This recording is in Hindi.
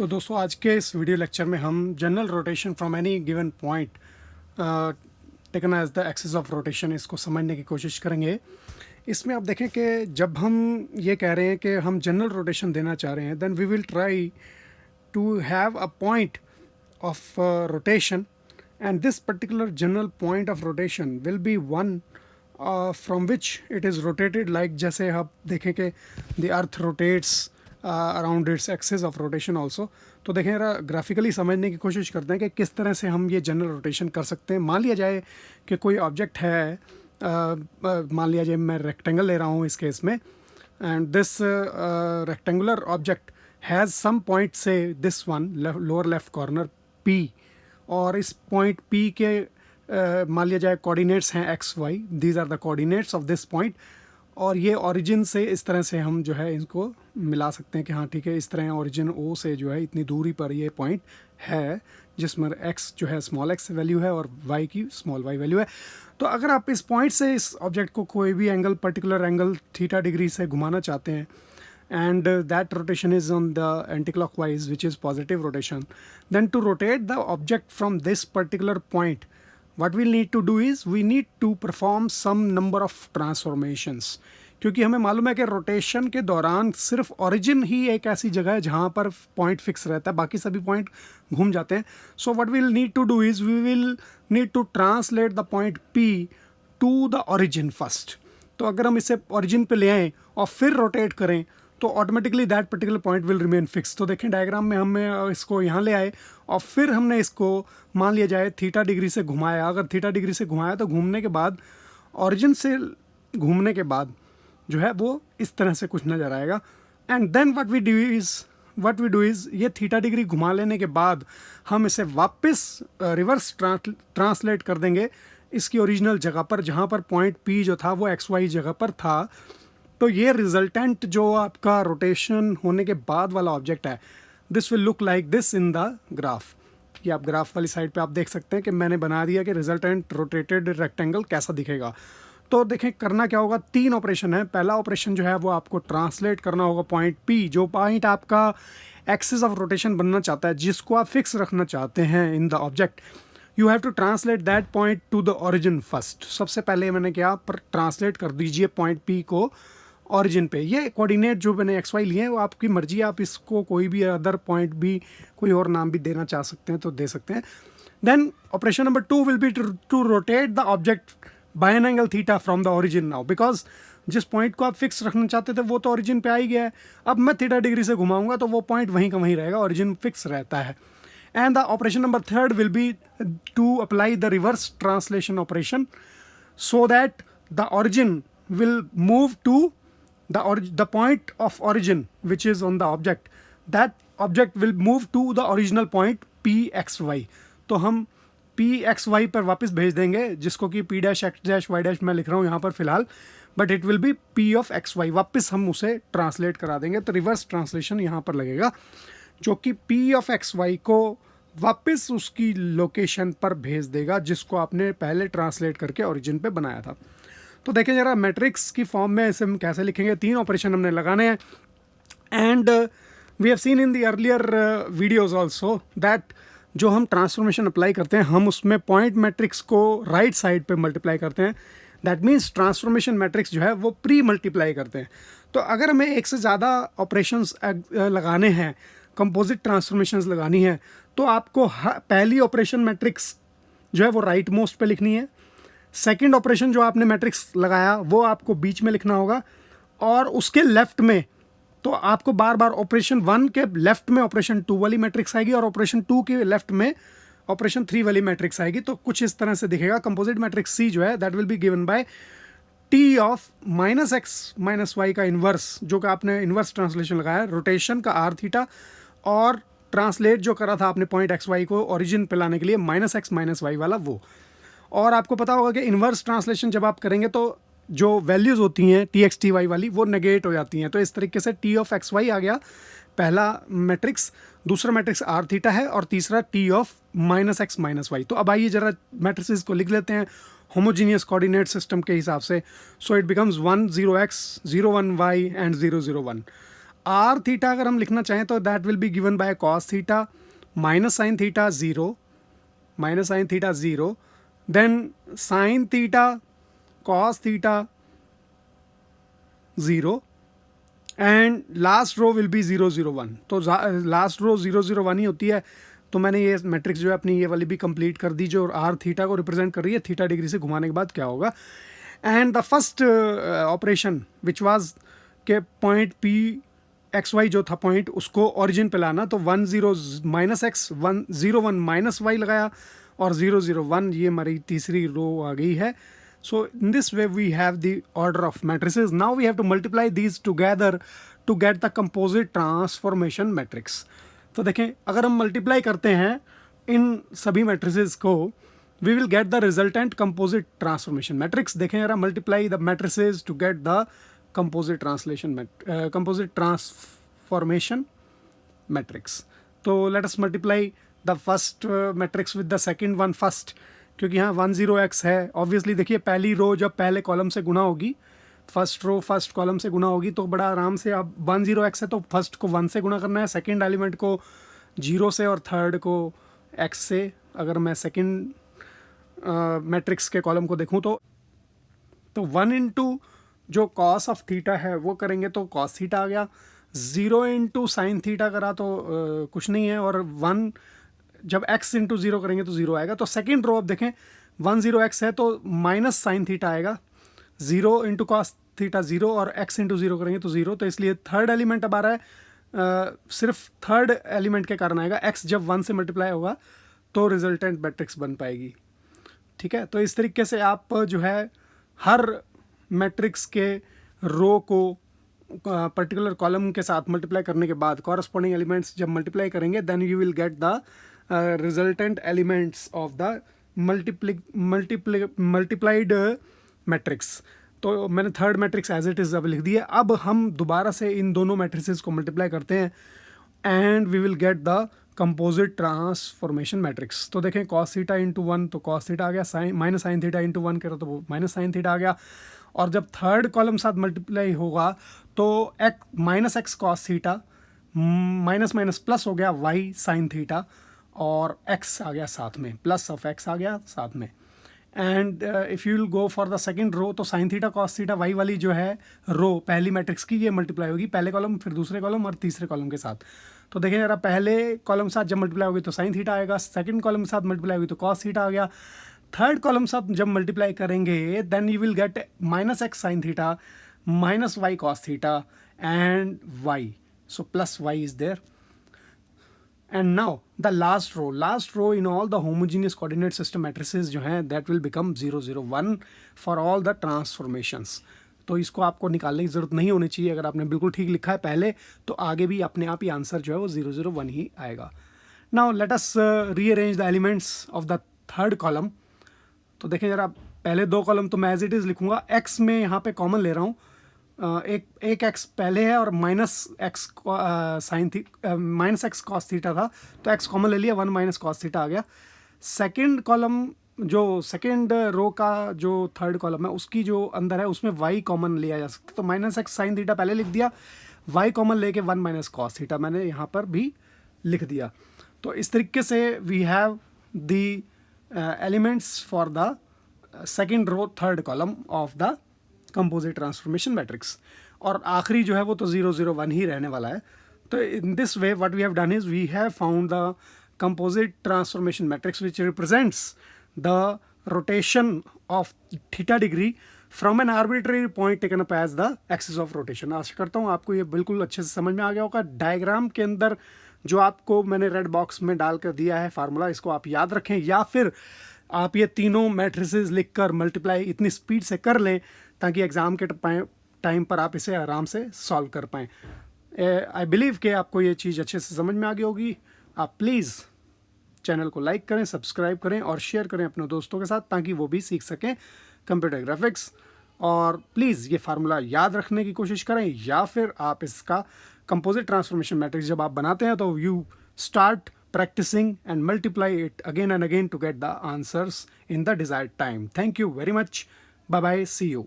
तो दोस्तों आज के इस वीडियो लेक्चर में हम general rotation from any given point taken as the axis of rotation इसको समझने की कोशिश करेंगे। इसमें आप देखें कि जब हम ये कह रहे हैं कि हम जनरल रोटेशन देना चाह रहे हैं, then we will try to have a point of rotation, and this particular general point of rotation will be one from which it is rotated, like जैसे आप देखें कि the earth rotates around its axis of rotation also। तो देखें जरा ग्राफिकली समझने की कोशिश करते हैं कि किस तरह से हम ये जनरल रोटेशन कर सकते हैं। मान लिया जाए कि कोई ऑब्जेक्ट है, मान लिया जाए मैं रेक्टेंगल ले रहा हूँ इस केस में, and this rectangular object has some point से this one lower left corner P, और इस पॉइंट P के मान लिया जाए कोऑर्डिनेट्स हैं X Y, these are the coordinates of this point, और ये ओरिजिन से इस तरह से हम जो है इनको मिला सकते हैं कि हाँ ठीक है, इस तरह ओरिजिन O से जो है इतनी दूरी पर ये पॉइंट है जिसमें x जो है स्मॉल x वैल्यू है और y की स्मॉल y वैल्यू है। तो अगर आप इस पॉइंट से इस ऑब्जेक्ट को कोई भी angle, particular angle theta degree से घुमाना चाहते हैं, and that rotation is on the anticlockwise, which is positive rotation, then to rotate the object from this particular point, what we need to do is we need to perform some number of transformations। क्योंकि हमें मालूम है कि रोटेशन के दौरान सिर्फ ओरिजिन ही एक ऐसी जगह है जहाँ पर पॉइंट फिक्स रहता है, बाकी सभी पॉइंट घूम जाते हैं। So what we will need to do is we will need to translate the point P to the origin first. तो अगर हम इसे ओरिजिन पे ले आएँ और फिर रोटेट करें तो automatically that particular point will remain fix. तो देखें डायग्राम में हमें इसको यहाँ ले आए और फिर हमने इसको मान लिया जाए थीटा डिग्री से घुमाया। अगर थीटा डिग्री से घुमाया तो घूमने के बाद, ओरिजिन से घूमने के बाद जो है वो इस तरह से कुछ नज़र आएगा। And then what we do is ये थीटा डिग्री घुमा लेने के बाद हम इसे वापस रिवर्स ट्रांसलेट कर देंगे इसकी ओरिजिनल जगह पर, जहाँ पर पॉइंट P जो था वो XY जगह पर था। तो ये रिजल्टेंट जो आपका रोटेशन होने के बाद वाला ऑब्जेक्ट है, this will look like this in the graph. ये आप ग्राफ वाली साइड पे आप देख सकते हैं कि मैंने बना दिया कि रिजल्टेंट रोटेटेड रेक्टेंगल कैसा दिखेगा। तो देखें करना क्या होगा, 3 ऑपरेशन है। पहला ऑपरेशन जो है वो आपको ट्रांसलेट करना होगा पॉइंट P, जो पॉइंट आपका एक्सिस ऑफ रोटेशन बनना चाहता है, जिसको आप फिक्स रखना चाहते हैं in the object. You have to translate that point to the origin first. सबसे पहले मैंने क्या ट्रांसलेट कर दीजिए पॉइंट P को ऑरिजिन पे। ये कोऑर्डिनेट जो मैंने एक्स वाई लिए हैं वो आपकी मर्जी है, आप इसको कोई भी अदर पॉइंट भी, कोई और नाम भी देना चाह सकते हैं तो दे सकते हैं। Then operation number 2 will be to rotate the object by an angle theta from the origin now, because जिस पॉइंट को आप फिक्स रखना चाहते थे वो तो ओरिजिन पे आ ही गया है। अब मैं थीटा डिग्री से घुमाऊंगा तो वो पॉइंट वहीं का वहीं रहेगा, ओरिजिन फिक्स रहता है। And the operation number 3 will be to apply the reverse translation operation so that the origin will move to the point of origin which is on the object, that object will move to the original point Pxy। तो हम Pxy पर वापस भेज देंगे, जिसको कि P dash x dash y dash मैं लिख रहा हूँ यहाँ पर फिलहाल, but it will be P of xy। वापस हम उसे ट्रांसलेट करा देंगे, तो रिवर्स ट्रांसलेशन यहाँ पर लगेगा जो कि P ऑफ xy को वापस उसकी लोकेशन पर भेज देगा जिसको आपने पहले ट्रांसलेट करके ओरिजिन पे बनाया था। तो देखें जरा मैट्रिक्स की फॉर्म में इसे हम कैसे लिखेंगे। 3 ऑपरेशन हमने लगाने हैं, and we have seen in the earlier videos also that जो हम ट्रांसफॉर्मेशन अप्लाई करते हैं हम उसमें पॉइंट मैट्रिक्स को राइट साइड पे मल्टीप्लाई करते हैं। दैट मीन्स ट्रांसफॉर्मेशन मैट्रिक्स जो है वो प्री मल्टीप्लाई करते हैं। तो अगर हमें एक से ज़्यादा ऑपरेशंस लगाने हैं, कंपोजिट ट्रांसफॉर्मेशंस लगानी है, तो आपको पहली ऑपरेशन मैट्रिक्स जो है वो राइट मोस्ट पे लिखनी है। सेकंड ऑपरेशन जो आपने मैट्रिक्स लगाया वो आपको बीच में लिखना होगा, और उसके लेफ्ट में तो आपको बार बार ऑपरेशन 1 के लेफ्ट में ऑपरेशन 2 वाली मैट्रिक्स आएगी और ऑपरेशन 2 के लेफ्ट में ऑपरेशन 3 वाली मैट्रिक्स आएगी। तो कुछ इस तरह से दिखेगा। कंपोजिट मैट्रिक्स C जो है that will be given bye T of -x - y का इन्वर्स, जो कि आपने इन्वर्स ट्रांसलेशन लगाया रोटेशन का r थीटा, और ट्रांसलेट जो करा था आपने पॉइंट XY को ओरिजिन पे लाने के लिए -x - y वाला वो। और आपको पता होगा कि इन्वर्स ट्रांसलेशन जब आप करेंगे तो जो वैल्यूज़ होती हैं Tx Ty वाली वो नेगेट हो जाती हैं। तो इस तरीके से T ऑफ XY आ गया पहला मैट्रिक्स, दूसरा मैट्रिक्स r थीटा है, और तीसरा T ऑफ -x - y। तो अब आइए जरा मैट्रिसेस को लिख लेते हैं होमोजीनियस कोऑर्डिनेट सिस्टम के हिसाब से। So it becomes 1 0 x 0 1 y and 0 0 1। R theta अगर हम लिखना चाहें तो that will be given by cos theta minus sine theta zero, minus sine theta zero, then sine theta cos theta zero, and last row will be 0 0 1। तो लास्ट रो 0 0 1 ही होती है। तो मैंने ये मैट्रिक्स जो है अपनी ये वाली भी कंप्लीट कर दी, जो आर थीटा को रिप्रेजेंट कर रही है, थीटा डिग्री से घुमाने के बाद क्या होगा। And the first operation which was के पॉइंट पी एक्स वाई जो था पॉइंट, उसको ओरिजिन पे लाना, तो 1 0 माइनस एक्स 1 0 1 माइनस वाई लगाया, और 0 0 1 ये हमारी तीसरी रो आ गई है। So in this way we have the order of matrices. Now we have to multiply these together to get the composite transformation matrix. तो देखें, अगर हम मल्टीप्लाई करते हैं इन सभी मैट्रिसेस को, we will get the resultant composite transformation matrix. देखें जरा, multiply the matrices to get the composite transformation matrix. तो let us multiply the first matrix with the second one first, क्योंकि यहाँ 1 0 x है। ऑब्वियसली देखिए, पहली रो जब पहले कॉलम से गुना होगी, फर्स्ट रो फर्स्ट कॉलम से गुना होगी, तो बड़ा आराम से, अब 1 0 x है तो फर्स्ट को 1 से गुना करना है, सेकंड एलिमेंट को 0 से, और थर्ड को x से। अगर मैं सेकंड मैट्रिक्स के कॉलम को देखूँ तो 1 इंटू जो कॉस ऑफ थीटा है वो करेंगे तो कॉस थीटा आ गया, 0 इंटू साइन थीटा करा तो कुछ नहीं है, और 1 जब x इंटू 0 करेंगे तो 0 आएगा। तो सेकेंड रो अब देखें, 1 0 x है तो माइनस साइन थीटा आएगा, 0 इंटू कॉस थीटा 0, और x इंटू 0 करेंगे तो 0। तो इसलिए थर्ड एलिमेंट अब आ रहा है, सिर्फ थर्ड एलिमेंट के कारण आएगा। x जब 1 से मल्टीप्लाई होगा तो रिजल्टेंट मैट्रिक्स बन पाएगी। ठीक है, तो इस तरीके से आप जो है हर मैट्रिक्स के रो को पर्टिकुलर कॉलम के साथ मल्टीप्लाई करने के बाद कॉरस्पॉन्डिंग एलिमेंट्स जब मल्टीप्लाई करेंगे, then you will get the resultant elements of the multiplied matrix. तो मैंने third matrix as it is अब लिख दिया। अब हम दोबारा से इन दोनों मैट्रिसेस को मल्टीप्लाई करते हैं, and we will get the composite transformation matrix. तो देखें, कॉस थीटा इंटू 1 तो कॉस थीटा आ गया, sine minus sine theta into 1 करो तो माइनस साइन थीटा आ गया, और जब थर्ड कॉलम साथ मल्टीप्लाई होगा तो minus x cos theta minus minus plus हो गया वाई साइन थीटा, और x आ गया साथ में, प्लस ऑफ x आ गया साथ में। And if you will go for the second row, तो sine theta cos theta Y वाली जो है रो पहली मैट्रिक्स की, ये मल्टीप्लाई होगी पहले कॉलम, फिर दूसरे कॉलम, और तीसरे कॉलम के साथ। तो देखें जरा, पहले कॉलम साथ जब मल्टीप्लाई होगी तो साइन थीटा आएगा, सेकंड कॉलम के साथ मल्टीप्लाई होगी तो कॉस थीटा आ गया, थर्ड कॉलम साथ जब मल्टीप्लाई करेंगे then you will get minus X sine theta minus Y cos theta and Y, so plus Y is there. And now the last row in all the homogeneous coordinate system matrices जो हैं, that will become 0 0 1 for all the transformations. तो इसको आपको निकालने की ज़रूरत नहीं होनी चाहिए। अगर आपने बिल्कुल ठीक लिखा है पहले, तो आगे भी अपने आप ही आंसर जो है वो 0 0 1 ही आएगा। Now let us rearrange the elements of the third column. तो देखें जरा, पहले दो कॉलम तो मैं एज इट इज़ लिखूँगा, x में यहाँ पे कॉमन ले रहा हूँ, एक x पहले है और माइनस एक्स साइन थी माइनस एक्स कॉस थीटा था, तो x कॉमन ले लिया, 1 माइनस कॉस थीटा आ गया। सेकंड कॉलम जो सेकंड रो का जो थर्ड कॉलम है उसकी जो अंदर है उसमें y कॉमन लिया जा सकता है, तो माइनस एक्स साइन थीटा पहले लिख दिया, y कॉमन लेके 1 माइनस कॉस थीटा मैंने यहाँ पर भी लिख दिया। तो इस तरीके से we have the elements for the second row third column of the composite transformation matrix, और आखिरी जो है वो तो 0 0 1 ही रहने वाला है। तो in this way what we have done is we have found the composite transformation matrix which represents the rotation of theta degree from an arbitrary point taken up as the axis of rotation. आशा करता हूँ आपको ये बिल्कुल अच्छे से समझ में आ गया होगा। डायग्राम के अंदर जो आपको मैंने रेड बॉक्स में डाल कर दिया है फार्मूला, इसको आप याद रखें, या फिर आप ये तीनों मैट्रिसेस लिख कर मल्टीप्लाई इतनी स्पीड से कर लें ताकि एग्ज़ाम के टाइम पर आप इसे आराम से सॉल्व कर पाएँ। आई बिलीव कि आपको ये चीज़ अच्छे से समझ में आ गई होगी। आप प्लीज़ चैनल को लाइक करें, सब्सक्राइब करें और शेयर करें अपने दोस्तों के साथ ताकि वो भी सीख सकें कंप्यूटर ग्राफिक्स। और प्लीज़ ये फार्मूला याद रखने की कोशिश करें, या फिर आप इसका कंपोजिट ट्रांसफॉर्मेशन मैट्रिक्स जब आप बनाते हैं तो you start practicing and multiply it again and again to get the answers in the desired time. Thank you very much. Bye bye. See you.